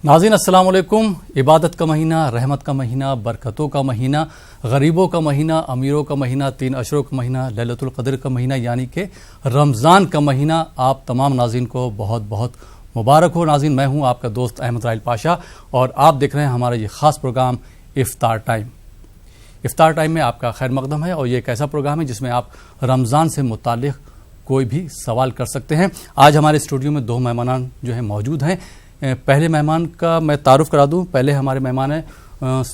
ناظرین السلام علیکم۔ عبادت کا مہینہ، رحمت کا مہینہ، برکتوں کا مہینہ، غریبوں کا مہینہ، امیروں کا مہینہ، 3 اشروں کا مہینہ، لیلۃ القدر کا مہینہ یعنی کہ رمضان کا مہینہ آپ تمام ناظرین کو بہت بہت مبارک ہو۔ ناظرین میں ہوں آپ کا دوست احمد راحیل پاشا اور آپ دیکھ رہے ہیں ہمارا یہ خاص پروگرام افطار ٹائم۔ افطار ٹائم میں آپ کا خیر مقدم ہے اور یہ ایک ایسا پروگرام ہے جس میں آپ رمضان سے متعلق کوئی بھی سوال کر سکتے ہیں۔ آج ہمارے اسٹوڈیو میں 2 مہمانان جو ہیں موجود ہیں۔ پہلے مہمان کا میں تعارف کرا دوں۔ پہلے ہمارے مہمان ہیں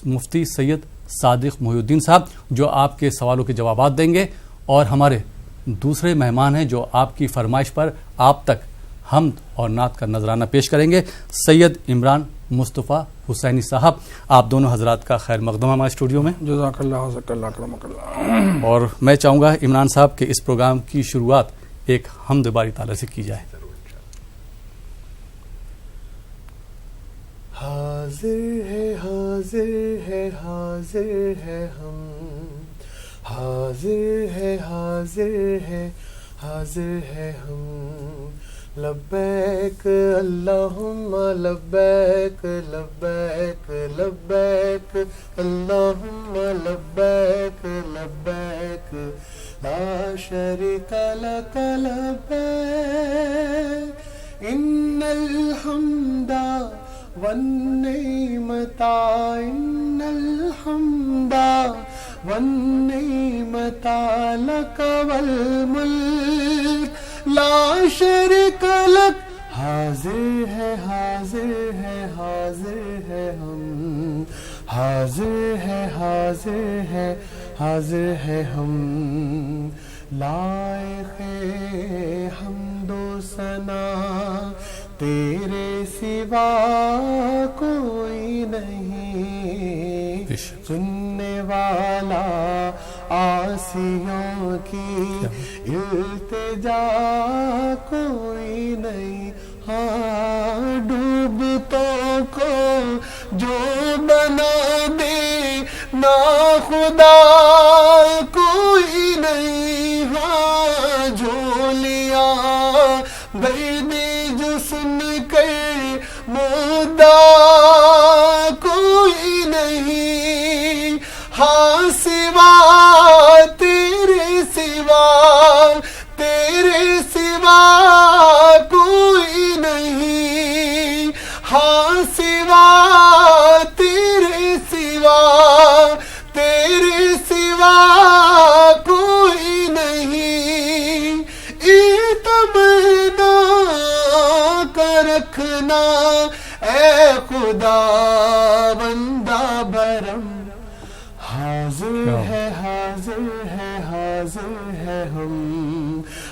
مفتی سید صادق محی الدین صاحب جو آپ کے سوالوں کے جوابات دیں گے، اور ہمارے دوسرے مہمان ہیں جو آپ کی فرمائش پر آپ تک حمد اور نعت کا نذرانہ پیش کریں گے، سید عمران مصطفیٰ حسینی صاحب۔ آپ دونوں حضرات کا خیر مقدم ہمارے اسٹوڈیو میں۔ جزاک اللہ، جزاک اللہ، کرمک اللہ۔ اور میں چاہوں گا عمران صاحب کہ اس پروگرام کی شروعات ایک حمد باری تعالیٰ سے کی جائے۔ حاضر ہے حاضر ہے حاضر ہے ہم، حاضر ہے حاضر ہے حاضر ہے ہم، لبیک اللہم لبیک لبیک لبیک اللہم لبیک لبیک لا شریک لک لبیک ان الحمد والنعمت ان الحمد والنعمت لک والملک لا شریک لک۔ حاضر ہے حاضر ہے حاضر ہے ہم، حاضر ہے حاضر ہے حاضر ہے ہم، لائق حمد و ثنا تیرے سوا کوئی نہیں، سننے والا عاصیوں کی التجا کوئی نہیں، ہاں ڈوبتوں کو جو بنا دے نا خدا کوئی نہیں، ہاں جھولیاں بھرنے جو سن کر مدعا کوئی نہیں، ہاں سوا تیرے سوا تیرے سوا کوئی نہیں، ہاں سوا تیرے سوا تیرے سوا کوئی نہیں، تمنا کر رکھنا اے خدا بندہ برم، حاضر ہے حاضر ہے حاضر ہے ہم،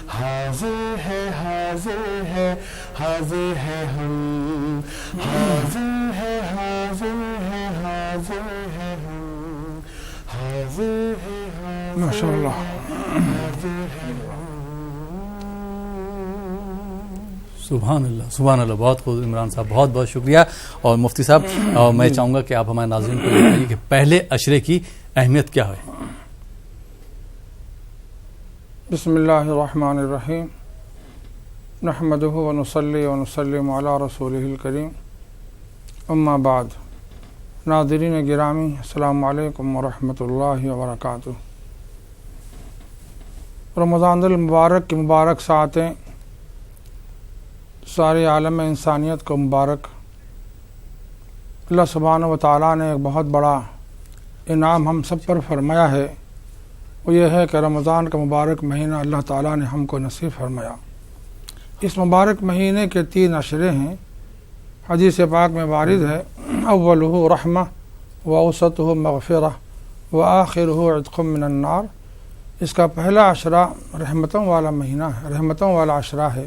حاضر ہے حاضر ہے حاضر ہے ہم، حاضر ہے حاضر ہے حاضر ہے ہم، حاضر ہے ماشاء اللہ۔ حاضر ہے سبحان اللہ سبحان اللہ، بہت خوب عمران صاحب، بہت بہت شکریہ۔ اور مفتی صاحب اور میں چاہوں گا کہ آپ ہمارے ناظرین کو بتائیے کہ پہلے عشرے کی اہمیت کیا ہے۔ بسم اللہ الرحمن الرحیم، نحمدہ ونصلی ونسلم علی رسولہ الکریم، اما بعد۔ ناظرین گرامی، السلام علیکم ورحمۃ اللہ وبرکاتہ۔ رمضان المبارک کی مبارک ساعتیں سارے عالم انسانیت کو مبارک۔ اللہ سبحانہ و تعالیٰ نے ایک بہت بڑا انعام ہم سب پر فرمایا ہے، وہ یہ ہے کہ رمضان کا مبارک مہینہ اللہ تعالیٰ نے ہم کو نصیب فرمایا۔ اس مبارک مہینے کے 3 عشرے ہیں، حدیث پاک میں وارد ہے، اولہ رحمہ واوسطہ مغفرہ وآخرہ عتق من النار۔ اس کا پہلا عشرہ رحمتوں والا مہینہ ہے، رحمتوں والا عشرہ ہے۔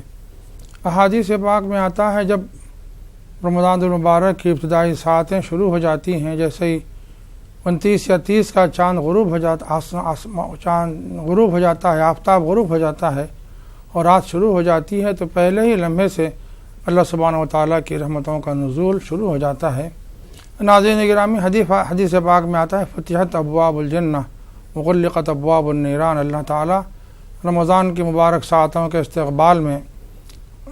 احادیث پاک میں آتا ہے جب رمضان المبارک کی ابتدائی ساعتیں شروع ہو جاتی ہیں، جیسے ہی 29 یا 30 کا چاند غروب ہو جاتا ہے، آفتاب غروب ہو جاتا ہے اور رات شروع ہو جاتی ہے، تو پہلے ہی لمحے سے اللہ سبحانہ و تعالیٰ کی رحمتوں کا نزول شروع ہو جاتا ہے۔ ناظرین گرامی، حدیث پاک میں آتا ہے، فتحت ابواب الجنہ وغلقت ابواب النیران۔ اللہ تعالیٰ رمضان کی مبارک ساعتوں کے استقبال میں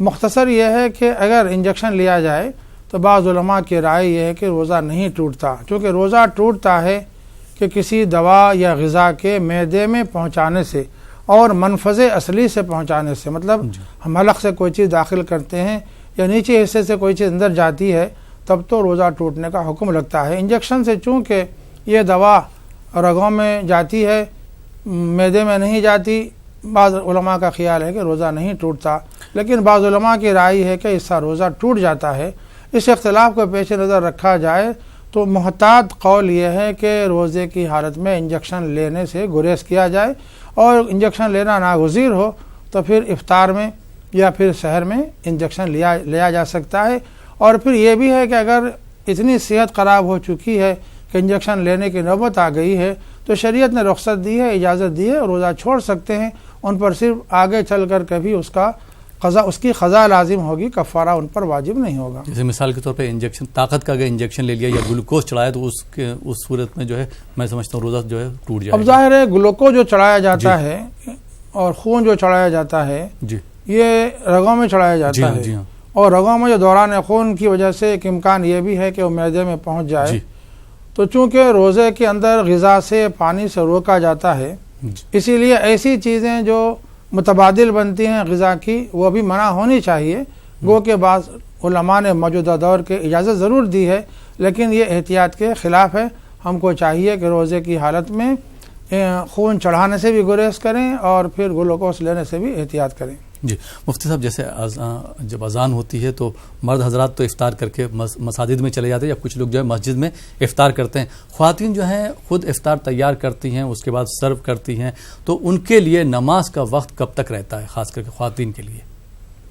مختصر یہ ہے کہ اگر انجیکشن لیا جائے تو بعض علماء کی رائے یہ ہے کہ روزہ نہیں ٹوٹتا، چونکہ روزہ ٹوٹتا ہے کہ کسی دوا یا غذا کے معدے میں پہنچانے سے اور منفذ اصلی سے پہنچانے سے، مطلب ہم حلق سے کوئی چیز داخل کرتے ہیں یا نیچے حصے سے کوئی چیز اندر جاتی ہے تب تو روزہ ٹوٹنے کا حکم لگتا ہے۔ انجیکشن سے چونکہ یہ دوا رگوں میں جاتی ہے، معدے میں نہیں جاتی، بعض علماء کا خیال ہے کہ روزہ نہیں ٹوٹتا، لیکن بعض علماء کی رائے ہے کہ اس سے روزہ ٹوٹ جاتا ہے۔ اس اختلاف کو پیش نظر رکھا جائے تو محتاط قول یہ ہے کہ روزے کی حالت میں انجیکشن لینے سے گریز کیا جائے، اور انجیکشن لینا ناگزیر ہو تو پھر افطار میں یا پھر سحر میں انجیکشن لیا جا سکتا ہے۔ اور پھر یہ بھی ہے کہ اگر اتنی صحت خراب ہو چکی ہے کہ انجیکشن لینے کی نوبت آ گئی ہے تو شریعت نے رخصت دی ہے، اجازت دی ہے، روزہ چھوڑ سکتے ہیں، ان پر صرف آگے چل کر کبھی اس کی قضا لازم ہوگی، کفارہ ان پر واجب نہیں ہوگا۔ جیسے مثال کے طور پہ انجیکشن طاقت کا اگر انجیکشن لے لیا یا گلوکوز چڑھایا تو اس صورت میں جو ہے میں سمجھتا ہوں روزہ جو ہے ٹوٹ جائے گا۔ اب ظاہر ہے گلوکوز جو چڑھایا جاتا ہے اور خون جو چڑھایا جاتا ہے یہ رگوں میں چڑھایا جاتا ہے، اور رگوں میں جو دوران خون کی وجہ سے ایک امکان یہ بھی ہے کہ وہ معدے میں پہنچ جائے، تو چونکہ روزے کے اندر غذا سے پانی سے روکا جاتا ہے، اسی لیے ایسی چیزیں جو متبادل بنتی ہیں غذا کی وہ بھی منع ہونی چاہیے۔ گو کے بعض علماء نے موجودہ دور کے اجازت ضرور دی ہے، لیکن یہ احتیاط کے خلاف ہے۔ ہم کو چاہیے کہ روزے کی حالت میں خون چڑھانے سے بھی گریز کریں اور پھر گلوکوز لینے سے بھی احتیاط کریں۔ جی مفتی صاحب، جیسے جب اذان ہوتی ہے تو مرد حضرات تو افطار کر کے مساجد میں چلے جاتے ہیں، یا کچھ لوگ جو ہے مسجد میں افطار کرتے ہیں، خواتین جو ہیں خود افطار تیار کرتی ہیں، اس کے بعد سرو کرتی ہیں، تو ان کے لیے نماز کا وقت کب تک رہتا ہے، خاص کر کے خواتین کے لیے؟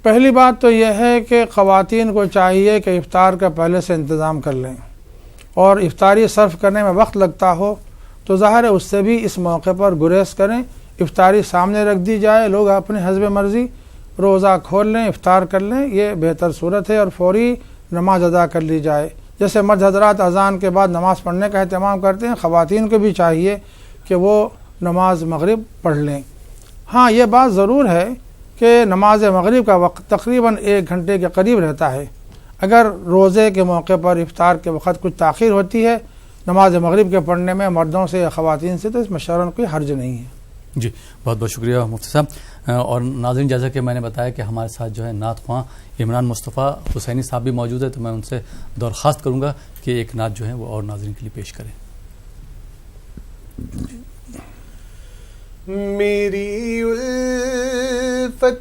پہلی بات تو یہ ہے کہ خواتین کو چاہیے کہ افطار کا پہلے سے انتظام کر لیں، اور افطاری صرف کرنے میں وقت لگتا ہو تو ظاہر ہے اس سے بھی اس موقع پر گریز کریں، افطاری سامنے رکھ دی جائے، لوگ اپنے حسب مرضی روزہ کھول لیں، افطار کر لیں، یہ بہتر صورت ہے، اور فوری نماز ادا کر لی جائے۔ جیسے مرد حضرات اذان کے بعد نماز پڑھنے کا اہتمام کرتے ہیں، خواتین کو بھی چاہیے کہ وہ نماز مغرب پڑھ لیں۔ ہاں یہ بات ضرور ہے کہ نماز مغرب کا وقت تقریباً 1 گھنٹے کے قریب رہتا ہے۔ اگر روزے کے موقع پر افطار کے وقت کچھ تاخیر ہوتی ہے نماز مغرب کے پڑھنے میں مردوں سے یا خواتین سے، تو اس میں شرعاً کوئی حرج نہیں ہے۔ جی بہت بہت شکریہ مفتی صاحب۔ اور ناظرین، جیسا کہ میں نے بتایا کہ ہمارے ساتھ جو ہے نعت خواں عمران مصطفیٰ حسینی صاحب بھی موجود ہے، تو میں ان سے درخواست کروں گا کہ ایک نعت جو ہے وہ اور ناظرین کے لیے پیش کریں۔ میری الفت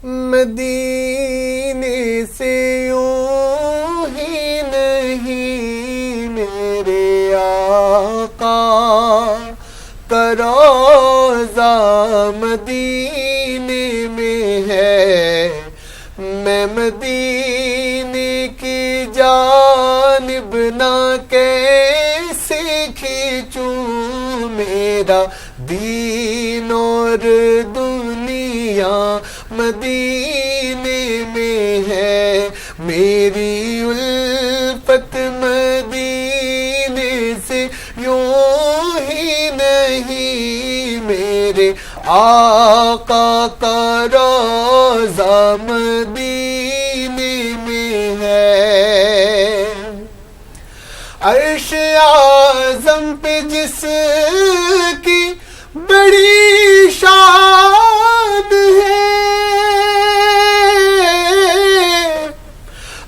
مدینے سے یوں ہی نہیں، میرے آقا کا روضہ مدینے میں ہے، میں مدینے کی جانب نہ کیسے کھینچوں، میرا دین اور دنیا مدینے میں ہے، میری الفت مدینے سے یوں ہی نہیں، میرے آقا کا روضہ مدینے میں ہے، عرش اعظم پہ جس کی بڑی شان ہے،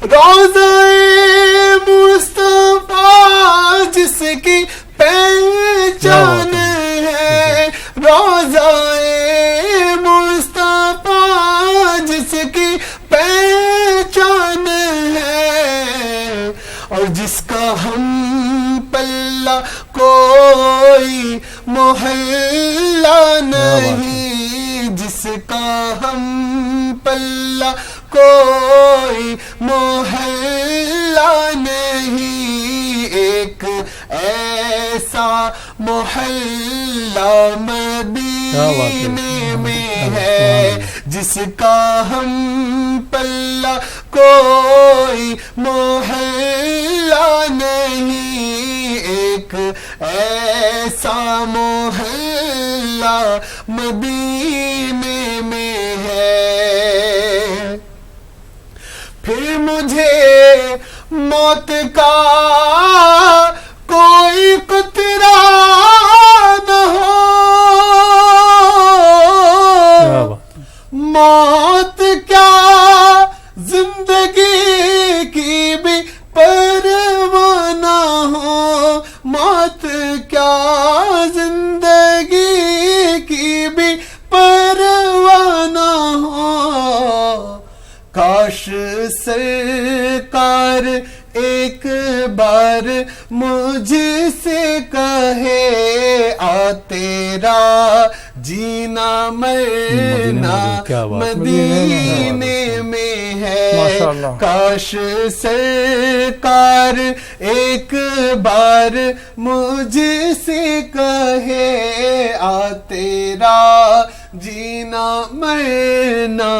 روضہ مصطفیٰ جس کی پہچان ہے، روضہ مصطفیٰ جس کی پہچان ہے، اور جس کا ہم پلہ کوئی محلہ نہیں، جس کا ہم پلہ کوئی محلہ نہیں، ایک ایسا محلہ مدینے میں ہے، جس کا ہم پلہ کوئی محلہ نہیں، ایک ایسا محلہ اللہ مدینے میں ہے. پھر مجھے موت کا کوئی قطرہ نہ ہو، موت کیا زندگی کی بھی پرواہ نہ ہو، موت کیا زندگی کی بھی پرواہ نہ ہو. کاش سرکار ایک بار مجھ سے کہے آ تیرا جینا مرنا مدینے میں ہے. کاش سرکار ایک بار مجھ سے کہے آ تیرا جینا مرنا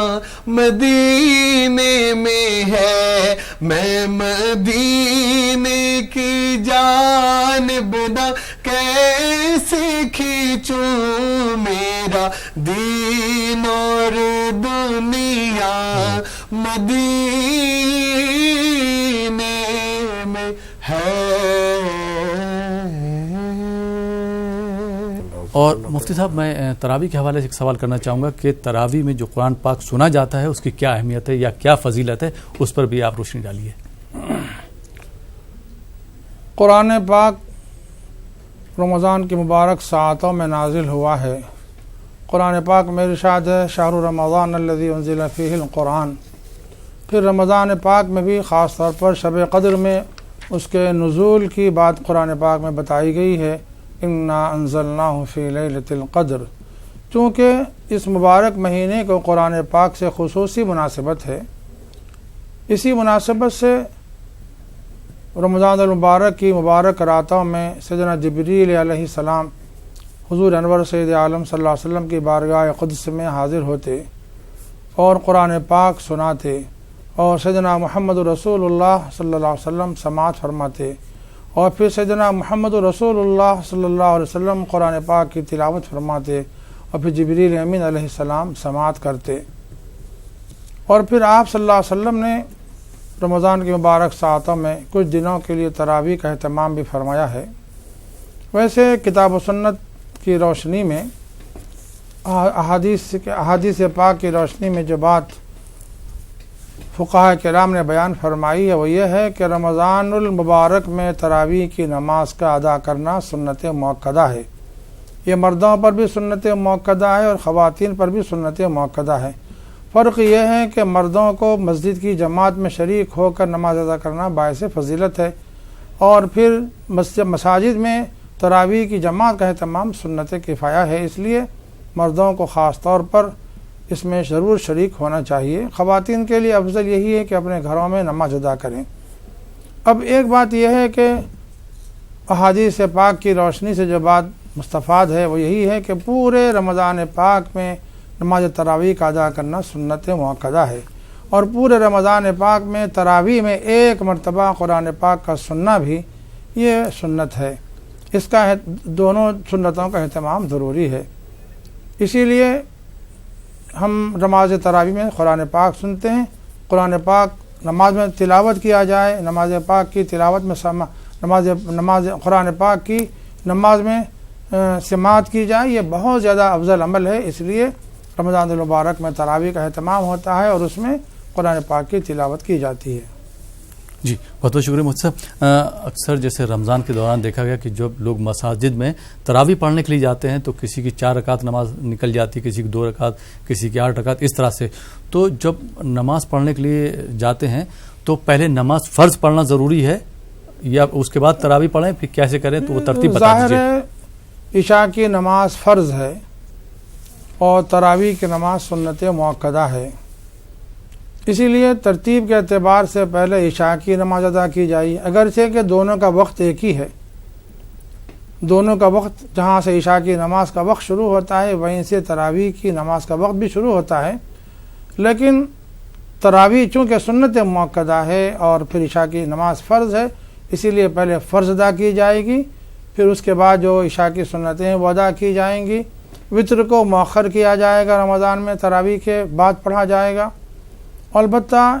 مدینے میں ہے. میں مدینے کی جانب نہ کیسے کھینچوں میرا دین اور دنیا مدینے میں ہے. اور مفتی صاحب میں تراویح کے حوالے سے ایک سوال کرنا چاہوں گا کہ تراویح میں جو قرآن پاک سنا جاتا ہے اس کی کیا اہمیت ہے یا کیا فضیلت ہے، اس پر بھی آپ روشنی ڈالیے. قرآن پاک رمضان کی مبارک ساعتوں میں نازل ہوا ہے. قرآن پاک میں ارشاد ہے شہر رمضان الذی انزل فیہ القرآن. پھر رمضان پاک میں بھی خاص طور پر شب قدر میں اس کے نزول کی بات قرآن پاک میں بتائی گئی ہے. انا انزلناہ فی لیلۃ القدر. چونکہ اس مبارک مہینے کو قرآن پاک سے خصوصی مناسبت ہے، اسی مناسبت سے رمضان المبارک کی مبارک راتوں میں سیدنا جبریل علیہ السلام حضور انور سید عالم صلی اللہ علیہ وسلم کی بارگاہ قدس میں حاضر ہوتے اور قرآن پاک سناتے، اور سیدنا محمد رسول اللہ صلی اللہ علیہ وسلم سماعت فرماتے، اور پھر سیدنا محمد رسول اللہ صلی اللہ علیہ وسلم قرآن پاک کی تلاوت فرماتے، اور پھر جبریل امین علیہ السلام سماعت کرتے. اور پھر آپ صلی اللہ علیہ وسلم نے رمضان کی مبارک ساعتوں میں کچھ دنوں کے لیے تراویح کا اہتمام بھی فرمایا ہے. ویسے کتاب و سنت کی روشنی میں احادیث پاک کی روشنی میں جو بات فقہاء کرام نے بیان فرمائی ہے وہ یہ ہے کہ رمضان المبارک میں تراویح کی نماز کا ادا کرنا سنت موقدہ ہے. یہ مردوں پر بھی سنت موقدہ ہے اور خواتین پر بھی سنت موقدہ ہے. فرق یہ ہے کہ مردوں کو مسجد کی جماعت میں شریک ہو کر نماز ادا کرنا باعث فضیلت ہے، اور پھر مساجد میں تراویح کی جماعت کا اہتمام سنت کفایہ ہے. اس لیے مردوں کو خاص طور پر اس میں ضرور شریک ہونا چاہیے. خواتین کے لیے افضل یہی ہے کہ اپنے گھروں میں نماز ادا کریں. اب ایک بات یہ ہے کہ احادیث پاک کی روشنی سے جو بات مستفاد ہے وہ یہی ہے کہ پورے رمضان پاک میں نماز تراویح کا ادا کرنا سنت موقدہ ہے، اور پورے رمضان پاک میں تراویح میں ایک مرتبہ قرآن پاک کا سننا بھی یہ سنت ہے. اس کا دونوں سنتوں کا اہتمام ضروری ہے. اسی لیے ہم نماز تراویح میں قرآن پاک سنتے ہیں. قرآن پاک نماز میں تلاوت کیا جائے، نماز پاک کی تلاوت میں نماز قرآن پاک کی نماز میں سماعت کی جائے، یہ بہت زیادہ افضل عمل ہے. اس لیے رمضان المبارک میں تراویح کا اہتمام ہوتا ہے اور اس میں قرآن پاک کی تلاوت کی جاتی ہے. جی بہت بہت شکریہ مفتی صاحب. اکثر جیسے رمضان کے دوران دیکھا گیا کہ جب لوگ مساجد میں تراویح پڑھنے کے لیے جاتے ہیں تو کسی کی 4 رکعت نماز نکل جاتی، کسی کی 2 رکعت، کسی کی 8 رکعت، اس طرح سے. تو جب نماز پڑھنے کے لیے جاتے ہیں تو پہلے نماز فرض پڑھنا ضروری ہے یا اس کے بعد تراویح پڑھیں، پھر کیسے کریں تو وہ ترتیب بتا دیجیے. ظاہر ہے عشاء کی نماز فرض ہے اور تراویح کی نماز سنت موقدہ ہے. اسی لیے ترتیب کے اعتبار سے پہلے عشاء کی نماز ادا کی جائے، اگرچہ کہ دونوں کا وقت ایک ہی ہے. دونوں کا وقت جہاں سے عشاء کی نماز کا وقت شروع ہوتا ہے وہیں سے تراویح کی نماز کا وقت بھی شروع ہوتا ہے، لیکن تراویح چونکہ سنت موقدہ ہے اور پھر عشاء کی نماز فرض ہے، اسی لیے پہلے فرض ادا کی جائے گی، پھر اس کے بعد جو عشاء کی سنتیں وہ ادا کی جائیں گی. وطر کو مؤخر کیا جائے گا، رمضان میں تراویح کے بعد پڑھا جائے گا۔ البتہ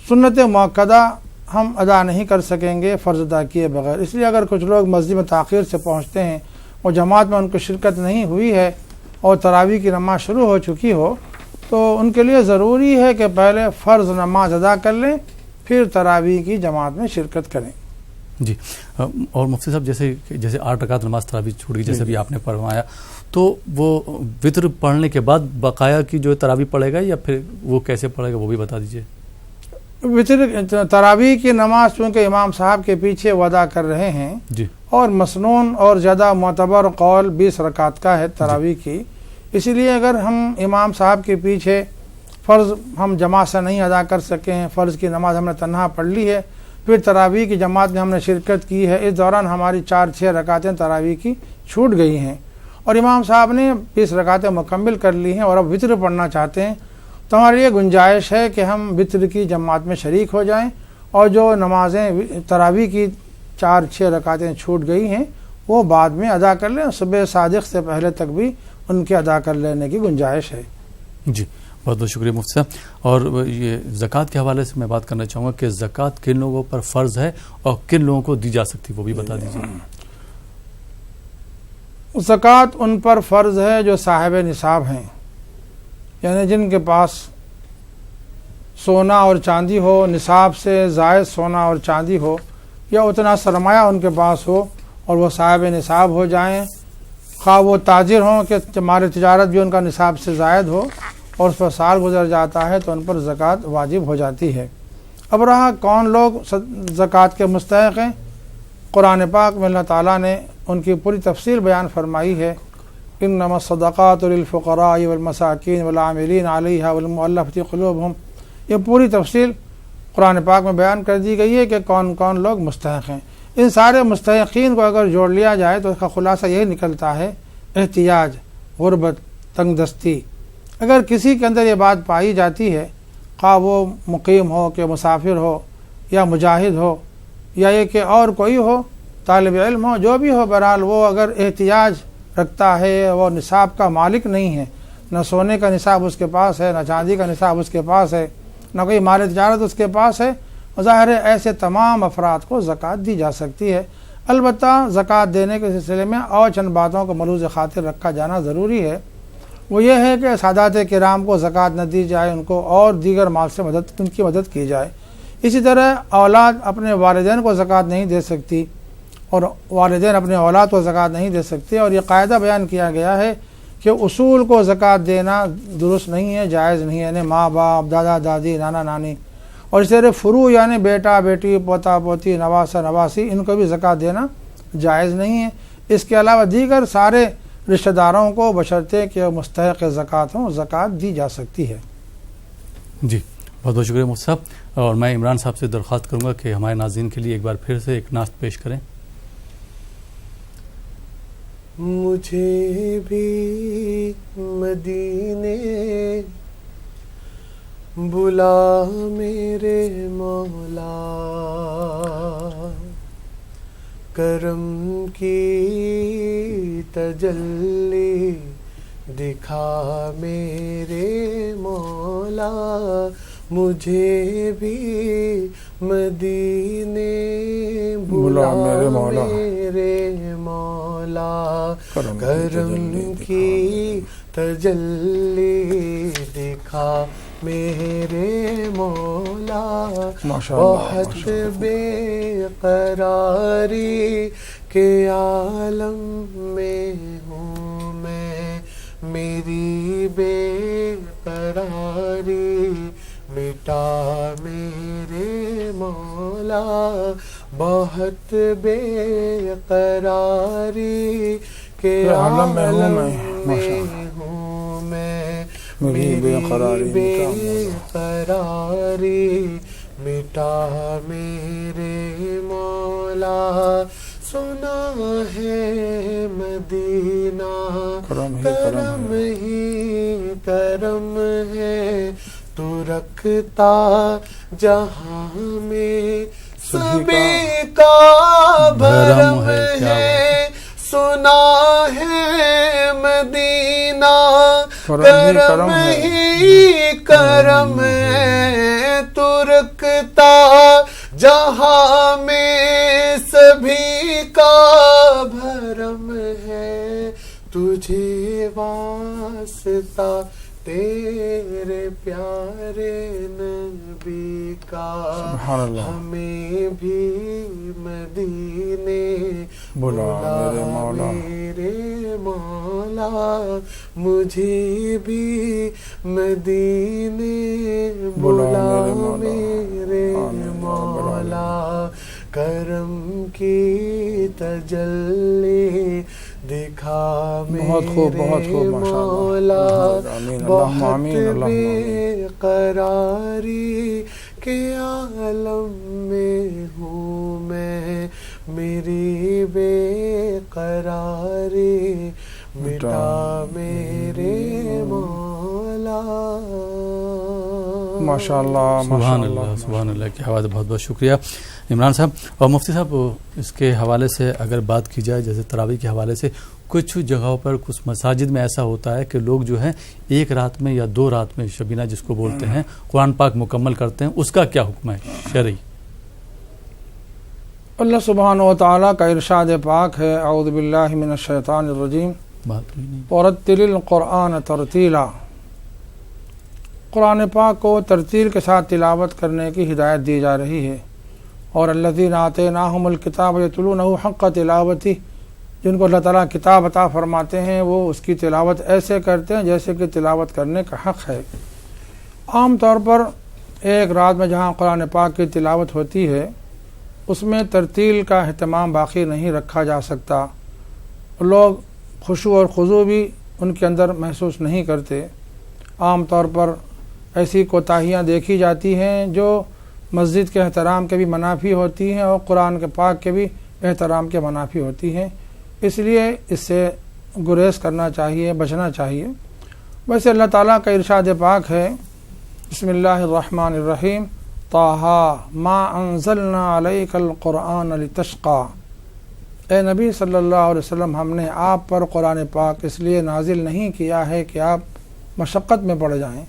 سنت مؤکدہ ہم ادا نہیں کر سکیں گے فرض ادا کیے بغیر، اس لیے اگر کچھ لوگ مسجد میں تاخیر سے پہنچتے ہیں اور جماعت میں ان کو شرکت نہیں ہوئی ہے اور تراویح کی نماز شروع ہو چکی ہو تو ان کے لیے ضروری ہے کہ پہلے فرض نماز ادا کر لیں، پھر تراویح کی جماعت میں شرکت کریں۔ جی، اور مفتی صاحب جیسے 8 رکعت نماز تراویح چھوٹ گئی، جیسے بھی آپ نے فرمایا، تو وہ وطر پڑھنے کے بعد بقایا کی جو تراویح پڑھے گا یا پھر وہ کیسے پڑھے گا وہ بھی بتا دیجیے۔ وطر تراویح کی نماز چونکہ امام صاحب کے پیچھے وہ ادا کر رہے ہیں جی، اور مسنون اور زیادہ معتبر قول 20 رکعت کا ہے تراویح کی، اسی لیے اگر ہم امام صاحب کے پیچھے فرض ہم جماعت سے نہیں ادا کر سکے ہیں، فرض کی نماز ہم نے تنہا پڑھ لی ہے، پھر تراویح کی جماعت میں ہم نے شرکت کی ہے، اس دوران ہماری 4-6 رکعتیں تراویح کی چھوٹ گئی ہیں اور امام صاحب نے 20 رکعتیں مکمل کر لی ہیں اور اب وطر پڑھنا چاہتے ہیں، تو ہمارے لیے گنجائش ہے کہ ہم وطر کی جماعت میں شریک ہو جائیں اور جو نمازیں تراویح کی 4-6 رکعتیں چھوٹ گئی ہیں وہ بعد میں ادا کر لیں، صبح صادق سے پہلے تک بھی ان کے ادا کر لینے کی گنجائش ہے۔ جی، بہت بہت شکریہ مفتی صاحب۔ اور یہ زکوٰۃ کے حوالے سے میں بات کرنا چاہوں گا کہ زکوٰۃ کن لوگوں پر فرض ہے اور کن لوگوں کو دی جا سکتی وہ بھی بتا دیجیے۔ زکوٰۃ ان پر فرض ہے جو صاحب نصاب ہیں، یعنی جن کے پاس سونا اور چاندی ہو، نصاب سے زائد سونا اور چاندی ہو یا اتنا سرمایہ ان کے پاس ہو اور وہ صاحب نصاب ہو جائیں، خواہ وہ تاجر ہوں کہ مال تجارت بھی ان کا نصاب سے زائد ہو اور اس پر سال گزر جاتا ہے تو ان پر زکوٰۃ واجب ہو جاتی ہے۔ اب رہا کون لوگ زکوٰۃ کے مستحق ہیں، قرآن پاک میں اللہ تعالیٰ نے ان کی پوری تفصیل بیان فرمائی ہے، انما الصدقات للفقراء والمساکین والعاملین علیہا والمؤلفۃ قلوبہم، یہ پوری تفصیل قرآن پاک میں بیان کر دی گئی ہے کہ کون کون لوگ مستحق ہیں۔ ان سارے مستحقین کو اگر جوڑ لیا جائے تو اس کا خلاصہ یہی نکلتا ہے، احتیاج، غربت، تنگ دستی، اگر کسی کے اندر یہ بات پائی جاتی ہے، خواہ وہ مقیم ہو کہ مسافر ہو یا مجاہد ہو یا یہ کہ اور کوئی ہو، طالب علم ہو، جو بھی ہو، بہرحال وہ اگر احتیاج رکھتا ہے، وہ نصاب کا مالک نہیں ہے، نہ سونے کا نصاب اس کے پاس ہے، نہ چاندی کا نصاب اس کے پاس ہے، نہ کوئی مال تجارت اس کے پاس ہے، ظاہر ہے ایسے تمام افراد کو زکوٰۃ دی جا سکتی ہے۔ البتہ زکوٰۃ دینے کے سلسلے میں اور چند باتوں کو ملحوظ خاطر رکھا جانا ضروری ہے، وہ یہ ہے کہ سادات کرام کو زکوٰۃ نہ دی جائے، ان کو اور دیگر مال سے ان کی مدد کی جائے۔ اسی طرح اولاد اپنے والدین کو زکوٰۃ نہیں دے سکتی اور والدین اپنے اولاد کو زکوٰۃ نہیں دے سکتے، اور یہ قاعدہ بیان کیا گیا ہے کہ اصول کو زکوٰۃ دینا درست نہیں ہے، جائز نہیں ہے، یعنی ماں باپ، دادا دادی، نانا نانی، اور اس طرح فروع یعنی بیٹا بیٹی، پوتا پوتی، نواسا نواسی، ان کو بھی زکوٰۃ دینا جائز نہیں ہے۔ اس کے علاوہ دیگر سارے رشتہ داروں کو بشرطے کہ مستحق زکوٰۃ ہوں زکوٰۃ دی جا سکتی ہے۔ جی، بہت بہت شکریہ مفتی صاحب، اور میں عمران صاحب سے درخواست کروں گا کہ ہمارے ناظرین کے لیے ایک بار پھر سے ایک نعت پیش کریں۔ مجھے بھی مدینے بلا میرے مولا، کرم کی تجلی دکھا میرے مولا، مجھے بھی مدینے بلا میرے مولا، کرم کی تجلی دکھا میرے مولا، بہت بے قراری کے عالم میں ہوں میں، میری بے قراری مٹا میرے مولا، بہت بے قراری کے عالم میں ہوں میں، میری بے قراری مٹا میرے مولا، سنا ہے مدینہ کرم ہی کرم ہے، تو رکھتا جہاں میں سبھی کا بھرم ہے، سنا ہے مدینہ کرم ہی کرم ہے، ترکتا جہاں میں سبھی کا بھرم ہے، تجھے واسطہ تیرے پیارے نبی کا، ہمیں بھی مدینے بلا میرے مولا، مجھے بھی مدینے بلا میرے مولا، کرم کی تجلی دکھا میرے مولا، بہت بے قراری کے عالم میں ہوں میں، میری بے قراری مٹا میرے مولا۔ ماشاءاللہ سبحان اللہ سبحان اللہ، کیا بات ہے، بہت بہت شکریہ عمران صاحب۔ اور مفتی صاحب اس کے حوالے سے اگر بات کی جائے، جیسے تراویح کے حوالے سے کچھ جگہوں پر کچھ مساجد میں ایسا ہوتا ہے کہ لوگ جو ہیں ایک رات میں یا 2 رات میں شبینہ جس کو بولتے ہیں قرآن پاک مکمل کرتے ہیں، اس کا کیا حکم ہے شرعی؟ اللہ سبحانہ و تعالیٰ کا ارشاد پاک ہے، اعوذ باللہ من الشیطان الرجیم، بات ہوئی نہیں۔ ورتل القرآن ترتیلا، قرآن پاک کو ترتیل کے ساتھ تلاوت کرنے کی ہدایت دی جا رہی ہے۔ اور الذین آتیناہم الکتاب یتلونہ حق تلاوتہ، جن کو اللہ تعالیٰ کتاب عطا فرماتے ہیں وہ اس کی تلاوت ایسے کرتے ہیں جیسے کہ تلاوت کرنے کا حق ہے۔ عام طور پر ایک رات میں جہاں قرآن پاک کی تلاوت ہوتی ہے اس میں ترتیل کا اہتمام باقی نہیں رکھا جا سکتا، لوگ خشوع اور خضوع بھی ان کے اندر محسوس نہیں کرتے۔ عام طور پر ایسی کوتاہیاں دیکھی جاتی ہیں جو مسجد کے احترام کے بھی منافی ہوتی ہیں اور قرآن کے پاک کے بھی احترام کے منافی ہوتی ہیں، اس لیے اس سے گریز کرنا چاہیے، بچنا چاہیے۔ ویسے اللہ تعالیٰ کا ارشاد پاک ہے، بسم اللہ الرحمن الرحیم، طٰہٰ ما انزلنا علیک القرآن لتشقیٰ، اے نبی صلی اللہ علیہ وسلم، ہم نے آپ پر قرآن پاک اس لیے نازل نہیں کیا ہے کہ آپ مشقت میں پڑ جائیں۔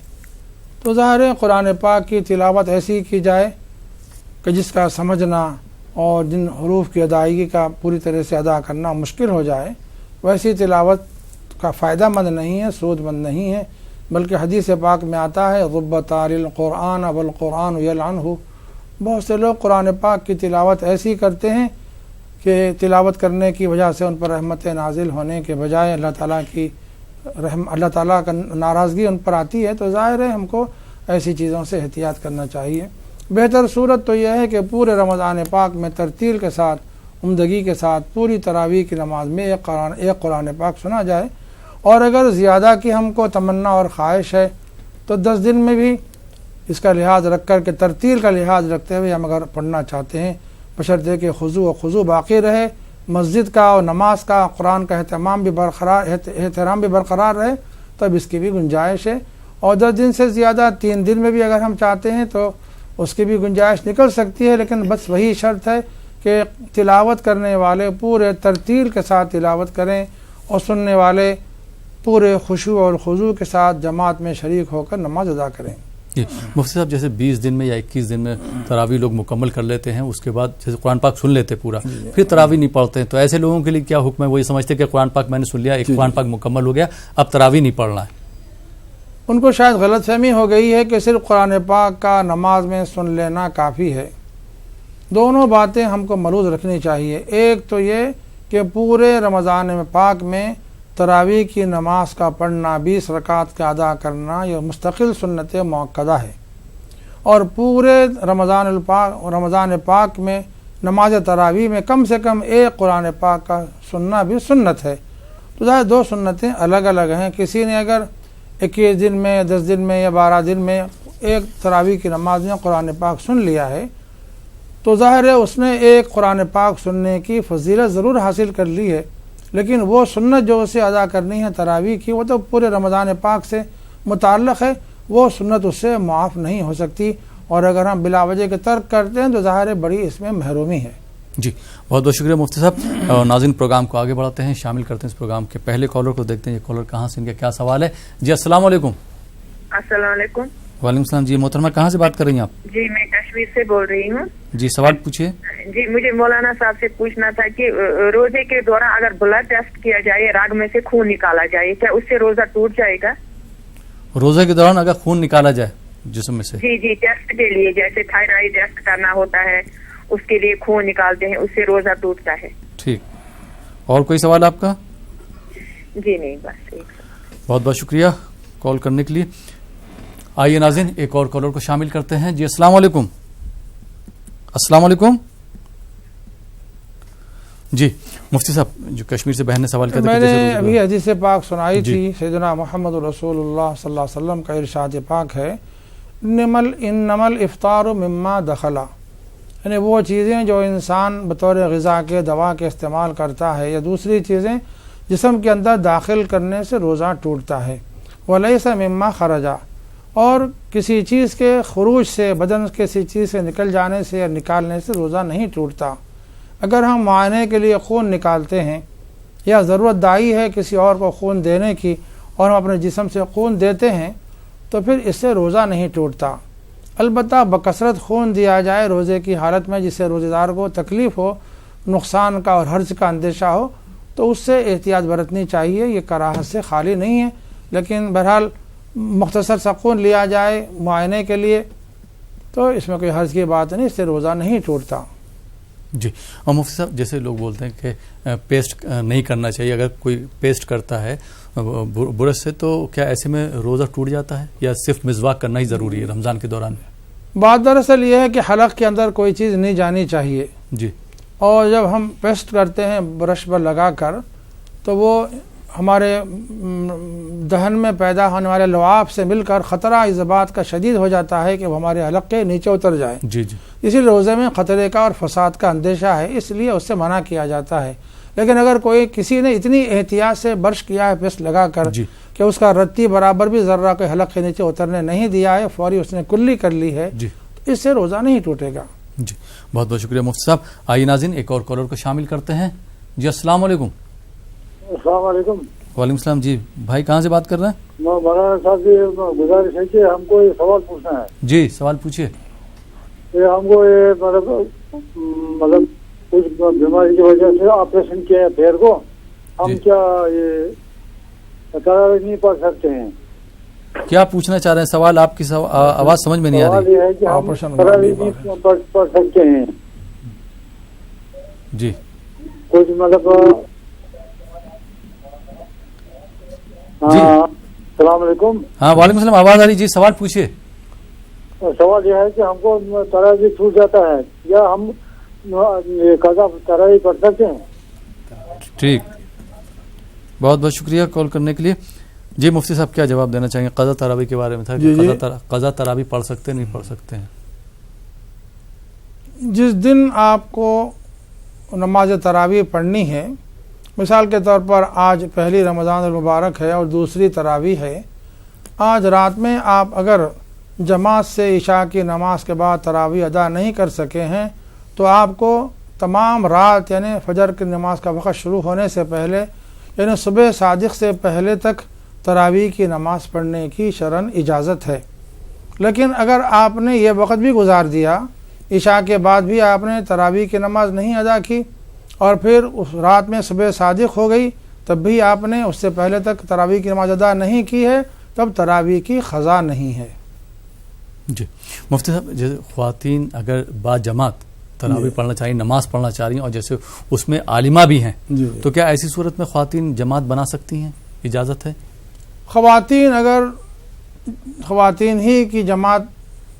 تو ظاہر ہے قرآن پاک کی تلاوت ایسی کی جائے کہ جس کا سمجھنا اور جن حروف کی ادائیگی کا پوری طرح سے ادا کرنا مشکل ہو جائے، ویسی تلاوت کا فائدہ مند نہیں ہے، سود مند نہیں ہے، بلکہ حدیث پاک میں آتا ہے غبۃ للقرآن والقرآن یلعنہ، بہت سے لوگ قرآن پاک کی تلاوت ایسی کرتے ہیں کہ تلاوت کرنے کی وجہ سے ان پر رحمت نازل ہونے کے بجائے اللہ تعالیٰ کا ناراضگی ان پر آتی ہے۔ تو ظاہر ہے ہم کو ایسی چیزوں سے احتیاط کرنا چاہیے۔ بہتر صورت تو یہ ہے کہ پورے رمضان پاک میں ترتیل کے ساتھ، عمدگی کے ساتھ پوری تراویح کی نماز میں ایک قرآن پاک سنا جائے، اور اگر زیادہ کی ہم کو تمنا اور خواہش ہے تو 10 دن میں بھی اس کا لحاظ رکھ کر کے ترتیل کا لحاظ رکھتے ہوئے ہم اگر پڑھنا چاہتے ہیں، بشرطے کہ خضوع باقی رہے، مسجد کا اور نماز کا، قرآن کا اہتمام بھی برقرار رہے، تب اس کی بھی گنجائش ہے۔ اور 10 دن سے زیادہ 3 دن میں بھی اگر ہم چاہتے ہیں تو اس کی بھی گنجائش نکل سکتی ہے، لیکن بس وہی شرط ہے کہ تلاوت کرنے والے پورے ترتیل کے ساتھ تلاوت کریں اور سننے والے پورے خشوع اور خضوع کے ساتھ جماعت میں شریک ہو کر نماز ادا کریں۔ مفتی صاحب، جیسے 20 دن میں یا 21 دن میں تراویح لوگ مکمل کر لیتے ہیں، اس کے بعد جیسے قرآن پاک سن لیتے پورا، پھر تراویح نہیں پڑھتے ہیں، تو ایسے لوگوں کے لیے کیا حکم ہے؟ وہ یہ سمجھتے کہ قرآن پاک میں نے سن لیا، ایک قرآن پاک مکمل ہو گیا، اب تراویح نہیں پڑھنا ہے۔ ان کو شاید غلط فہمی ہو گئی ہے کہ صرف قرآن پاک کا نماز میں سن لینا کافی ہے۔ دونوں باتیں ہم کو ملحوظ رکھنی چاہیے۔ ایک تو یہ کہ پورے رمضان پاک میں تراویح کی نماز کا پڑھنا، 20 رکعت کا ادا کرنا، یہ مستقل سنت مؤکدہ ہے، اور پورے رمضان پاک میں نماز تراویح میں کم سے کم ایک قرآن پاک کا سننا بھی سنت ہے۔ تو ظاہر 2 سنتیں الگ الگ ہیں۔ کسی نے اگر 21 دن میں، 10 دن میں یا 12 دن میں ایک تراویح کی نماز میں قرآن پاک سن لیا ہے تو ظاہر ہے اس نے ایک قرآن پاک سننے کی فضیلت ضرور حاصل کر لی ہے، لیکن وہ سنت جو اسے ادا کرنی ہے تراویح کی، وہ تو پورے رمضان پاک سے متعلق ہے، وہ سنت اس سے معاف نہیں ہو سکتی، اور اگر ہم بلا وجہ کے ترک کرتے ہیں تو ظاہر ہے بڑی اس میں محرومی ہے۔ جی بہت بہت شکریہ مفتی صاحب. اور ناظرین پروگرام کو آگے بڑھاتے ہیں, شامل کرتے ہیں اس پروگرام کے پہلے کالر کو. دیکھتے ہیں یہ کالر کہاں سے, ان کا کیا سوال ہے. جی السلام علیکم. السلام علیکم. وعلیکم السلام. جی محترمہ کہاں سے بات کر رہی ہیں آپ؟ جی میں کشمیر سے بول رہی ہوں. جی سوال پوچھیے. جی مجھے مولانا صاحب سے پوچھنا تھا کہ روزے کے دوران اگر بلڈ ٹیسٹ کیا جائے, راگ میں سے خون نکالا جائے, کیا اس سے روزہ ٹوٹ جائے گا؟ روزے کے دوران اگر خون نکالا جائے جسم میں سے؟ جی ٹیسٹ کے لیے, جیسے تھائرائڈ ٹیسٹ کرنا ہوتا ہے اس کے لیے خون نکالتے ہیں, اس سے روزہ ٹوٹتا ہے. ٹھیک. اور کوئی سوال آپ کا؟ جی نہیں, بس ایک. بہت بہت شکریہ کال کرنے کے لیے. آئیے ناظرین ایک اور کالر کو شامل کرتے ہیں. جی السلام علیکم. السلام علیکم. جی مفتی صاحب جو کشمیر سے بہن نے سوال کیا تھا, میں نے ابھی حدیث پاک سنائی جی. تھی, سیدنا محمد رسول اللہ صلی اللہ علیہ وسلم کا ارشاد پاک ہے, انما الافطار مما دخلا, یعنی وہ چیزیں جو انسان بطور غذا کے, دوا کے استعمال کرتا ہے یا دوسری چیزیں جسم کے اندر داخل کرنے سے روزہ ٹوٹتا ہے. ولیس مما خرجا, اور کسی چیز کے خروج سے, بدن کسی چیز سے نکل جانے سے یا نکالنے سے روزہ نہیں ٹوٹتا. اگر ہم معائنے کے لیے خون نکالتے ہیں یا ضرورت دائی ہے کسی اور کو خون دینے کی اور ہم اپنے جسم سے خون دیتے ہیں تو پھر اس سے روزہ نہیں ٹوٹتا. البتہ بکثرت خون دیا جائے روزے کی حالت میں جس سے روزے دار کو تکلیف ہو, نقصان کا اور حرج کا اندیشہ ہو, تو اس سے احتیاط برتنی چاہیے. یہ کراہت سے خالی نہیں ہے, لیکن بہرحال مختصر سا خون لیا جائے معائنے کے لیے تو اس میں کوئی حرج کی بات نہیں, اس سے روزہ نہیں ٹوٹتا. جی. اور مفتی صاحب جیسے لوگ بولتے ہیں کہ پیسٹ نہیں کرنا چاہیے, اگر کوئی پیسٹ کرتا ہے برش سے تو کیا ایسے میں روزہ ٹوٹ جاتا ہے یا صرف مسواک کرنا ہی ضروری ہے رمضان کے دوران میں؟ بات دراصل یہ ہے کہ حلق کے اندر کوئی چیز نہیں جانی چاہیے. جی. اور جب ہم پیسٹ کرتے ہیں برش پر لگا کر تو وہ ہمارے دہن میں پیدا ہونے والے لعاب سے مل کر خطرہ اس بات کا شدید ہو جاتا ہے کہ وہ ہمارے حلق کے نیچے اتر جائے. جی جی. اسی لیے روزے میں خطرے کا اور فساد کا اندیشہ ہے, اس لیے اس سے منع کیا جاتا ہے. لیکن اگر کسی نے اتنی احتیاط سے برش کیا ہے پیسٹ لگا کر جی. کہ اس کا رتی برابر بھی ذرہ کوئی حلق کے نیچے اترنے نہیں دیا ہے, فوری اس نے کلی کر لی ہے, جی, تو اس سے روزہ نہیں ٹوٹے گا. جی بہت بہت شکریہ مفتی صاحب. آئیے ناظرین ایک اور کالر کو شامل کرتے ہیں. جی السلام علیکم. السلام علیکم. وعلیکم السلام. جی بھائی کہاں سے بات کر رہے ہیں؟ مولانا صاحب جی گزارش ہے کہ ہم کو یہ سوال پوچھنا ہے. جی سوال پوچھیے. ہم کو یہ مطلب کچھ بیماری کی وجہ سے آپریشن کیا ہے پیر کو, ہم کیا یہ تراویح نہیں پڑھ سکتے ہیں؟ کیا پوچھنا چاہ رہے ہیں سوال؟ آپ کی آواز سمجھ میں نہیں آ رہی. یہ ہے کہ ہم تراویح نہیں پڑھ سکتے ہیں. جی کچھ مطلب جی. السلام علیکم. ہاں وعلیکم السلام. آواز آ رہی. جی سوال پوچھیے. سوال یہ ہے کہ ہم کو تراویح چھوٹ جاتا ہے یا ہم قضا تراویح پڑھ سکتے ہیں؟ ٹھیک, بہت بہت شکریہ کال کرنے کے لیے. جی مفتی صاحب کیا جواب دینا چاہیں گے؟ قضا تراویح کے بارے میں تھا کہ قضا تراویح پڑھ سکتے نہیں پڑھ سکتے ہیں؟ جس دن آپ کو نماز تراویح پڑھنی ہے, مثال کے طور پر آج پہلی رمضان المبارک ہے اور دوسری تراویح ہے, آج رات میں آپ اگر جماعت سے عشاء کی نماز کے بعد تراویح ادا نہیں کر سکے ہیں تو آپ کو تمام رات یعنی فجر کی نماز کا وقت شروع ہونے سے پہلے یعنی صبح صادق سے پہلے تک تراویح کی نماز پڑھنے کی شرعاً اجازت ہے. لیکن اگر آپ نے یہ وقت بھی گزار دیا, عشاء کے بعد بھی آپ نے تراویح کی نماز نہیں ادا کی اور پھر اس رات میں صبح صادق ہو گئی تب بھی آپ نے اس سے پہلے تک تراویح کی نماز ادا نہیں کی ہے, تب تراویح کی قضا نہیں ہے. جی مفتی صاحب جیسے خواتین اگر با جماعت تراویح پڑھنا چاہیے, نماز پڑھنا چاہ رہی ہیں اور جیسے اس میں عالمہ بھی ہیں, تو کیا ایسی صورت میں خواتین جماعت بنا سکتی ہیں؟ اجازت ہے؟ خواتین ہی کی جماعت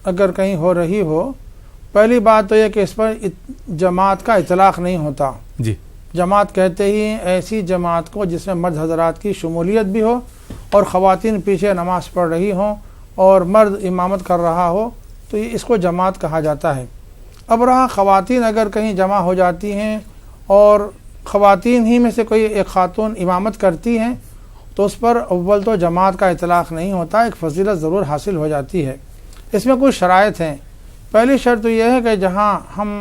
اگر کہیں ہو رہی ہو, پہلی بات تو یہ کہ اس پر جماعت کا اطلاق نہیں ہوتا. جی. جماعت کہتے ہی ایسی جماعت کو جس میں مرد حضرات کی شمولیت بھی ہو اور خواتین پیچھے نماز پڑھ رہی ہوں اور مرد امامت کر رہا ہو, تو یہ اس کو جماعت کہا جاتا ہے. اب رہا خواتین اگر کہیں جمع ہو جاتی ہیں اور خواتین ہی میں سے کوئی ایک خاتون امامت کرتی ہیں تو اس پر اول تو جماعت کا اطلاق نہیں ہوتا, ایک فضیلت ضرور حاصل ہو جاتی ہے. اس میں کچھ شرائط ہیں. پہلی شرط تو یہ ہے کہ جہاں ہم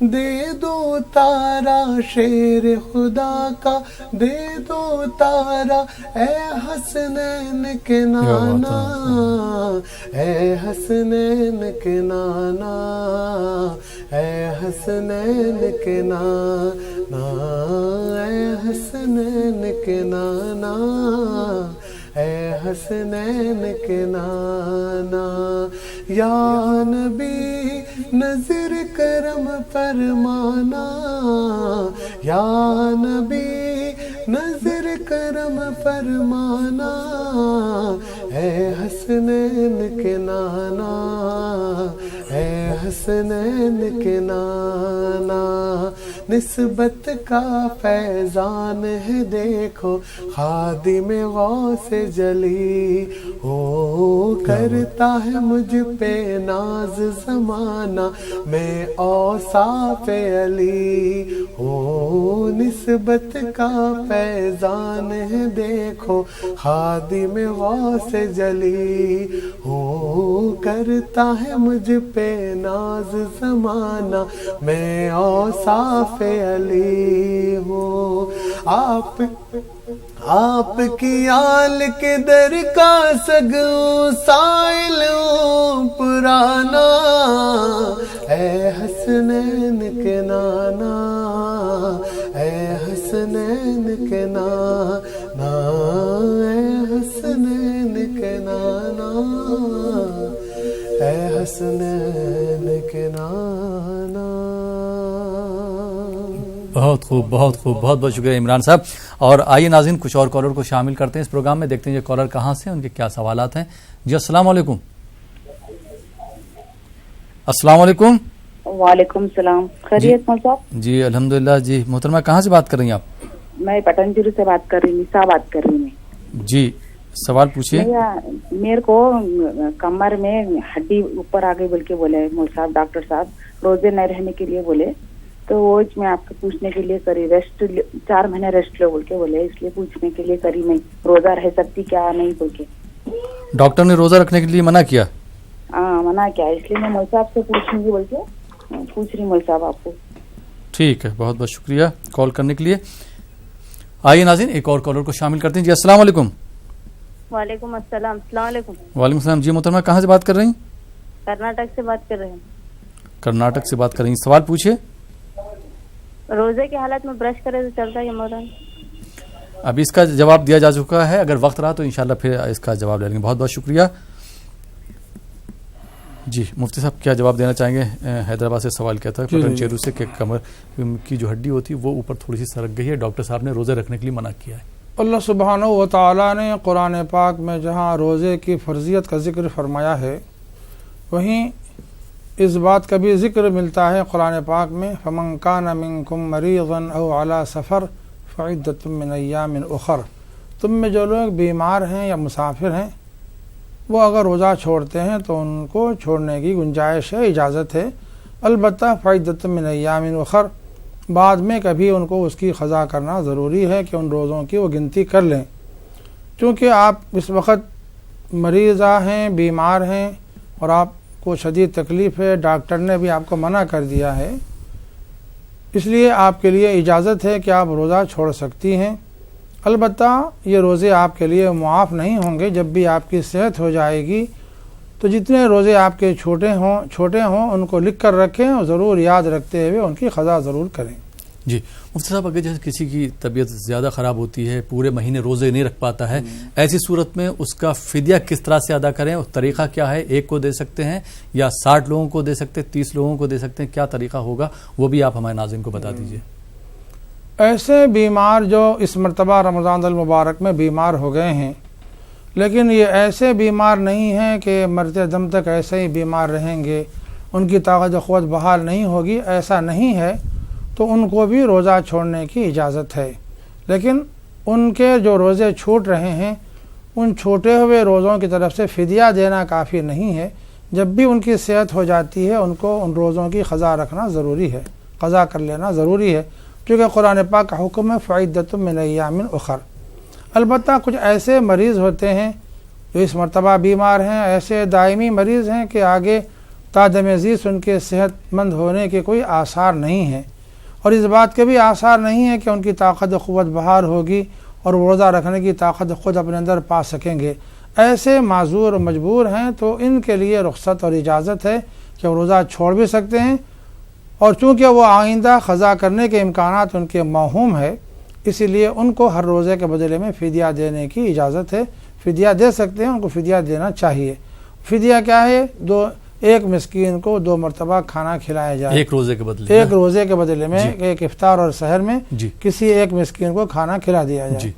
دے دو تارا شیر خدا کا دے دو تارا اے حسنین کے نانا اے حسنین کے نانا اے حسنین کے نانا اے حسنین کے نانا اے حسنین کے نانا یا نبی نظر کرم فرمانا یا نبی نظر کرم فرمانا اے حسنین کے نانا اے حسنین کے نانا نسبت کا فیضان ہے دیکھو خادم غوث جلی ہو کرتا ہے مجھ پہ ناز زمانہ میں اوصاف علی ہو نسبت کا فیضان ہے دیکھو خادم غوث جلی ہو کرتا ہے مجھ پہ ناز زمانہ میں اوصاف علی ہو آپ کی آل کے در کا سگوں سائل پرانا اے حسنین کے نانا اے حسنین کے نانا اے حسنین کے نانا اے حسنین کے نانا. بہت خوب بہت خوب، بہت بہت شکریہ عمران صاحب. اور آئیے ناظرین کچھ اور کالر کو شامل کرتے ہیں اس پروگرام میں، دیکھتے ہیں یہ کالر کہاں سے، ان کے کیا سوالات ہیں. جی السلام علیکم. السلام علیکم. وعلیکم السلام. خیریت صاحب؟ جی الحمدللہ. جی محترمہ کہاں سے بات کر رہی ہیں آپ؟ میں پٹنچیرو سے بات کر رہی ہوں، نسا بات کر رہی ہوں. جی سوال پوچھیے. میرے کو کمر میں ہڈی اوپر آ گئی بول کے بولے صاحب ڈاکٹر صاحب، روزے نہ رہنے کے لیے بولے، تو وہ میں آپ کو پوچھنے کے لیے کری ریسٹ 4 مہینے ریسٹ لو بول کے بولے، اس لیے پوچھنے کے لیے کری میں روزہ رہ سکتی کیا نہیں بول کے. ڈاکٹر نے روزہ رکھنے کے لیے منع کیا؟ ہاں منع کیا، اس لیے میں مول صاحب سے پوچھوں گی بول کے پوچھ رہی مول صاحب آپ کو. ٹھیک ہے، بہت بہت شکریہ کال کرنے کے لیے. آئیے ناظرین ایک اور کالر کو شامل کرتے ہیں. جی السلام علیکم. وعلیکم السلام. السلام علیکم. وعلیکم السلام. جی محترمہ کہاں سے بات کر رہی ہیں؟ کرناٹک سے بات کر رہے ہیں. کرناٹک سے بات کر رہی ہیں، سوال پوچھیے. روزے کی حالت میں برش کرے تو چلتا ہے مولانا؟ ابھی اس کا جواب دیا جا چکا ہے، اگر وقت رہا تو انشاءاللہ پھر اس کا جواب لے لیں گے. بہت بہت شکریہ. جی مفتی صاحب کیا جواب دینا چاہیں گے؟ حیدرآباد سے سوال کیا تھا پٹنچیرو سے کہ کمر کی جو ہڈی ہوتی ہے وہ اوپر تھوڑی سی سرک گئی ہے، ڈاکٹر صاحب نے روزے رکھنے کے لیے منع کیا ہے. اللہ سبحانہ و تعالیٰ نے قرآن پاک میں جہاں روزے کی فرضیت کا ذکر فرمایا ہے، وہیں اس بات کا بھی ذکر ملتا ہے قرآن پاک میں فَمَنْ كَانَ مِنْكُمْ مَرِيضًا أَوْ عَلَى سَفَرٍ فَعِدَّةٌ مِّنْ أَيَّامٍ أُخَرَ. تم میں جو لوگ بیمار ہیں یا مسافر ہیں وہ اگر روزہ چھوڑتے ہیں تو ان کو چھوڑنے کی گنجائش ہے، اجازت ہے. البتہ فَعِدَّةٌ مِّنْ أَيَّامٍ أُخَرَ، بعد میں کبھی ان کو اس کی قضا کرنا ضروری ہے کہ ان روزوں کی وہ گنتی کر لیں. چونکہ آپ اس وقت مریضہ ہیں، بیمار ہیں اور آپ کو شدید تکلیف ہے، ڈاکٹر نے بھی آپ کو منع کر دیا ہے، اس لیے آپ کے لیے اجازت ہے کہ آپ روزہ چھوڑ سکتی ہیں. البتہ یہ روزے آپ کے لیے معاف نہیں ہوں گے. جب بھی آپ کی صحت ہو جائے گی تو جتنے روزے آپ کے چھوٹے ہوں ان کو لکھ کر رکھیں اور ضرور یاد رکھتے ہوئے ان کی قضا ضرور کریں. جی مفتی صاحب اگر جیسے کسی کی طبیعت زیادہ خراب ہوتی ہے، پورے مہینے روزے نہیں رکھ پاتا ہے، ایسی صورت میں اس کا فدیہ کس طرح سے ادا کریں؟ اور طریقہ کیا ہے؟ ایک کو دے سکتے ہیں یا 60 لوگوں کو دے سکتے ہیں، 30 لوگوں کو دے سکتے ہیں؟ کیا طریقہ ہوگا وہ بھی آپ ہمارے ناظرین کو بتا دیجیے. ایسے بیمار جو اس مرتبہ رمضان المبارک میں بیمار ہو گئے ہیں لیکن یہ ایسے بیمار نہیں ہیں کہ مرتے دم تک ایسے ہی بیمار رہیں گے، ان کی طاقت و قوت بحال نہیں ہوگی، ایسا نہیں ہے، تو ان کو بھی روزہ چھوڑنے کی اجازت ہے. لیکن ان کے جو روزے چھوٹ رہے ہیں ان چھوٹے ہوئے روزوں کی طرف سے فدیہ دینا کافی نہیں ہے. جب بھی ان کی صحت ہو جاتی ہے ان کو ان روزوں کی قضا رکھنا ضروری ہے، قضا کر لینا ضروری ہے، کیونکہ قرآن پاک کا حکم ہے فَعِدَّةٌ مِّنْ أَيَّامٍ أُخَرَ. البتہ کچھ ایسے مریض ہوتے ہیں جو اس مرتبہ بیمار ہیں، ایسے دائمی مریض ہیں کہ آگے تادم عزیز ان کے صحت مند ہونے کے کوئی آثار نہیں ہیں، اور اس بات کے بھی آثار نہیں ہیں کہ ان کی طاقت و قوت بحال ہوگی اور روزہ رکھنے کی طاقت خود اپنے اندر پا سکیں گے۔ ایسے معذور و مجبور ہیں تو ان کے لیے رخصت اور اجازت ہے کہ وہ روزہ چھوڑ بھی سکتے ہیں، اور چونکہ وہ آئندہ قضا کرنے کے امکانات ان کے موہوم ہے، اسی لیے ان کو ہر روزے کے بدلے میں فدیہ دینے کی اجازت ہے، فدیہ دے سکتے ہیں، ان کو فدیہ دینا چاہیے۔ فدیہ کیا ہے؟ ایک مسکین کو 2 مرتبہ کھانا کھلایا جائے، ایک روزے کے بدلے میں ایک افطار اور سحر میں کسی ایک مسکین کو کھانا کھلا دیا جائے۔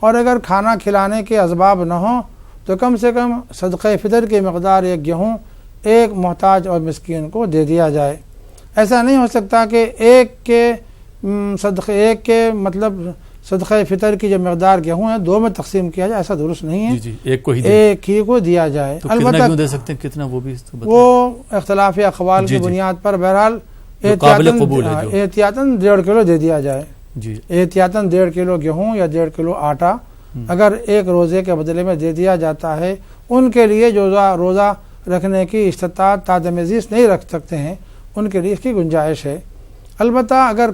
اور اگر کھانا کھلانے کے اسباب نہ ہوں تو کم سے کم صدقہ فطر کی مقدار 1 گیہوں ایک محتاج اور مسکین کو دے دیا جائے۔ ایسا نہیں ہو سکتا کہ ایک کے مطلب صدقہ فطر کی جو مقدار گیہوں ہے 2 میں تقسیم کیا جائے، ایسا درست نہیں ہے، ایک ہی کو دیا جائے۔ البتہ دے سکتے ہیں کتنا وہ اختلاف اقوال کی بنیاد پر بہرحال احتیاطاً 1.5 کلو دے دیا جائے، احتیاطاً 1.5 کلو گیہوں یا 1.5 کلو آٹا اگر ایک روزے کے بدلے میں دے دیا جاتا ہے، ان کے لیے جو روزہ رکھنے کی استطاعت تادم عزیز نہیں رکھ سکتے ہیں ان کے لیے اس کی گنجائش ہے۔ البتہ اگر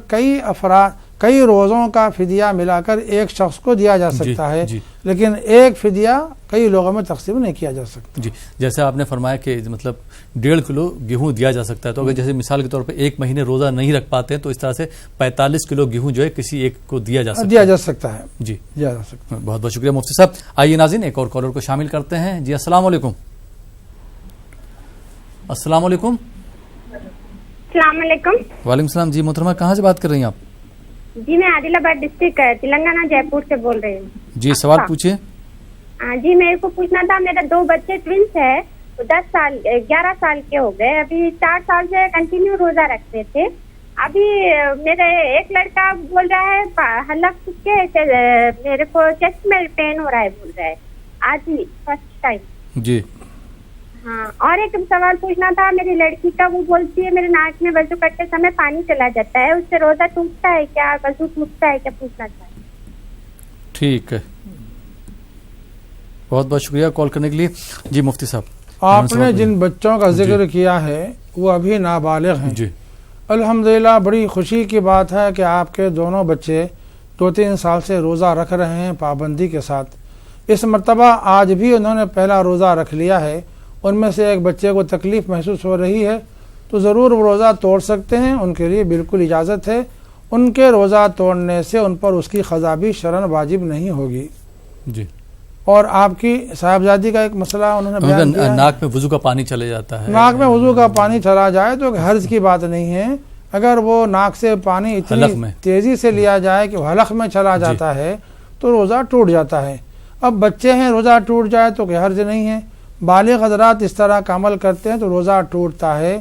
کئی روزوں کا فدیہ ملا کر ایک شخص کو دیا جا سکتا ہے، لیکن ایک فدیہ کئی لوگوں میں تقسیم نہیں کیا جا سکتا۔ جیسے آپ نے فرمایا کہ مطلب 1.5 کلو گیہوں دیا جا سکتا ہے، تو اگر جیسے مثال کے طور پہ 1 مہینے روزہ نہیں رکھ پاتے ہیں تو اس طرح سے 45 کلو گیہوں جو ہے کسی ایک کو دیا جا سکتا ہے۔ دیا جا سکتا ہے۔ بہت بہت شکریہ مفتی صاحب۔ آئیے ناظرین ایک اور کالر کو شامل کرتے ہیں۔ جی السلام علیکم۔ السلام علیکم۔ السلام علیکم۔ وعلیکم السلام۔ جی محترمہ کہاں سے بات کر رہی ہیں آپ؟ جی میں عادل آباد ڈسٹرکٹ تلنگانہ جے پور سے بول رہی ہوں۔ جی سوال پوچھیے۔ جی میرے کو پوچھنا تھا، میرے 2 بچے ٹوینس ہیں، 11 سال کے ہو گئے، ابھی 4 سال سے کنٹینیو روزہ رکھتے تھے۔ ابھی میرے ایک لڑکا بول رہا ہے حلق کے میرے کو چیسٹ میں پین ہو رہا ہے بول رہا ہے، آج ہی فرسٹ ٹائم۔ جی ہاں، اور ایک سوال پوچھنا تھا، میری لڑکی کا وہ بولتی ہے میرے ناک میں وضو کرتے سمے پانی چلا جاتا ہے، اس سے روزہ ٹوٹتا ہے کیا، وضو ٹوٹتا ہے کیا، پوچھنا چاہیے۔ ٹھیک ہے، بہت بہت شکریہ کال کرنے کے لیے۔ جی مفتی صاحب، آپ نے جن بچوں کا ذکر کیا ہے وہ ابھی نابالغ ہیں۔ جی الحمدللہ بڑی خوشی کی بات ہے کہ آپ کے دونوں بچے 2-3 سال سے روزہ رکھ رہے ہیں پابندی کے ساتھ۔ اس مرتبہ آج بھی انہوں نے پہلا روزہ رکھ لیا ہے، ان میں سے ایک بچے کو تکلیف محسوس ہو رہی ہے تو ضرور وہ روزہ توڑ سکتے ہیں، ان کے لیے بالکل اجازت ہے۔ ان کے روزہ توڑنے سے ان پر اس کی قضا بھی شرعاً واجب نہیں ہوگی۔ جی اور آپ کی صاحبزادی کا ایک مسئلہ انہوں نے بیان کیا، ناک میں وضو کا پانی چلے جاتا ہے۔ ناک میں وضو کا پانی چلا جائے تو حرج کی بات نہیں ہے، اگر وہ ناک سے پانی اتنی تیزی سے لیا جائے کہ وہ حلق میں چلا جاتا ہے تو روزہ ٹوٹ جاتا ہے۔ اب بچے ہیں، روزہ ٹوٹ جائے تو کوئی حرج نہیں ہے۔ بالغ حضرات اس طرح کا عمل کرتے ہیں تو روزہ ٹوٹتا ہے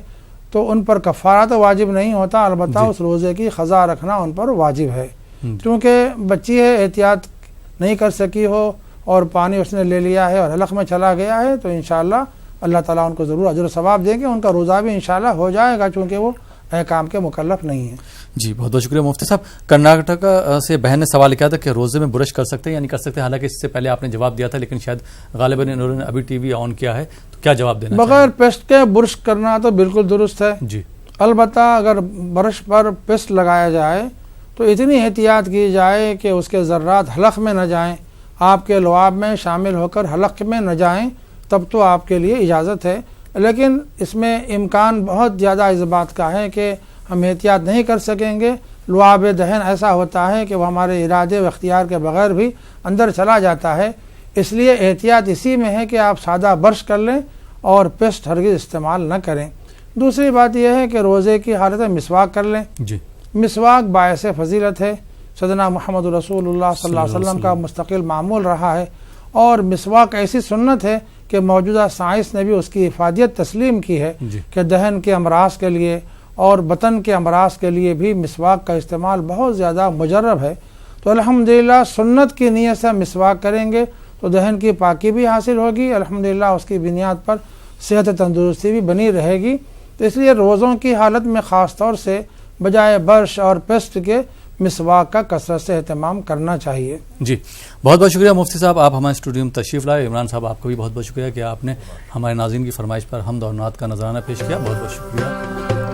تو ان پر کفارہ تو واجب نہیں ہوتا، البتہ اس روزے کی قضا رکھنا ان پر واجب ہے، کیونکہ بچی ہے، احتیاط نہیں کر سکی ہو اور پانی اس نے لے لیا ہے اور حلق میں چلا گیا ہے تو انشاءاللہ اللہ تعالیٰ ان کو ضرور اجر و ثواب دیں گے، ان کا روزہ بھی انشاءاللہ ہو جائے گا چونکہ وہ احکام کے مکلف نہیں ہیں۔ جی بہت بہت شکریہ مفتی صاحب۔ کرناٹک سے بہن نے سوال کیا تھا کہ روزے میں برش کر سکتے ہیں یا نہیں کر سکتے، حالانکہ اس سے پہلے آپ نے جواب دیا تھا لیکن شاید غالباً انہوں نے ابھی ٹی وی آن کیا ہے، تو کیا جواب دینا؟ بغیر پیسٹ کے برش کرنا تو بالکل درست ہے۔ جی البتہ اگر برش پر پیسٹ لگایا جائے تو اتنی احتیاط کی جائے کہ اس کے ذرات حلق میں نہ جائیں، آپ کے لعاب میں شامل ہو کر حلق میں نہ جائیں، تب تو آپ کے لیے اجازت ہے، لیکن اس میں امکان بہت زیادہ اس بات کا ہے کہ ہم احتیاط نہیں کر سکیں گے۔ لعاب دہن ایسا ہوتا ہے کہ وہ ہمارے ارادے و اختیار کے بغیر بھی اندر چلا جاتا ہے، اس لیے احتیاط اسی میں ہے کہ آپ سادہ برش کر لیں اور پیسٹ ہرگز استعمال نہ کریں۔ دوسری بات یہ ہے کہ روزے کی حالت میں مسواک کر لیں۔ جی مسواک باعث فضیلت ہے، سیدنا محمد رسول اللہ صلی اللہ علیہ وسلم کا مستقل معمول رہا ہے، اور مسواک ایسی سنت ہے کہ موجودہ سائنس نے بھی اس کی افادیت تسلیم کی ہے کہ دہن کے امراض کے لیے اور بطن کے امراض کے لیے بھی مسواک کا استعمال بہت زیادہ مجرب ہے۔ تو الحمدللہ سنت کی نیت سے مسواک کریں گے تو دہن کی پاکی بھی حاصل ہوگی، الحمدللہ اس کی بنیاد پر صحت تندرستی بھی بنی رہے گی۔ تو اس لیے روزوں کی حالت میں خاص طور سے بجائے برش اور پیسٹ کے مسواک کا کثرت سے اہتمام کرنا چاہیے. جی بہت بہت شکریہ مفتی صاحب، آپ ہمارے اسٹوڈیو میں تشریف لائے. عمران صاحب آپ کو بھی بہت بہت شکریہ کہ آپ نے ہمارے ناظرین کی فرمائش پر حمد اور نعت کا نذرانہ پیش کیا. بہت بہت شکریہ.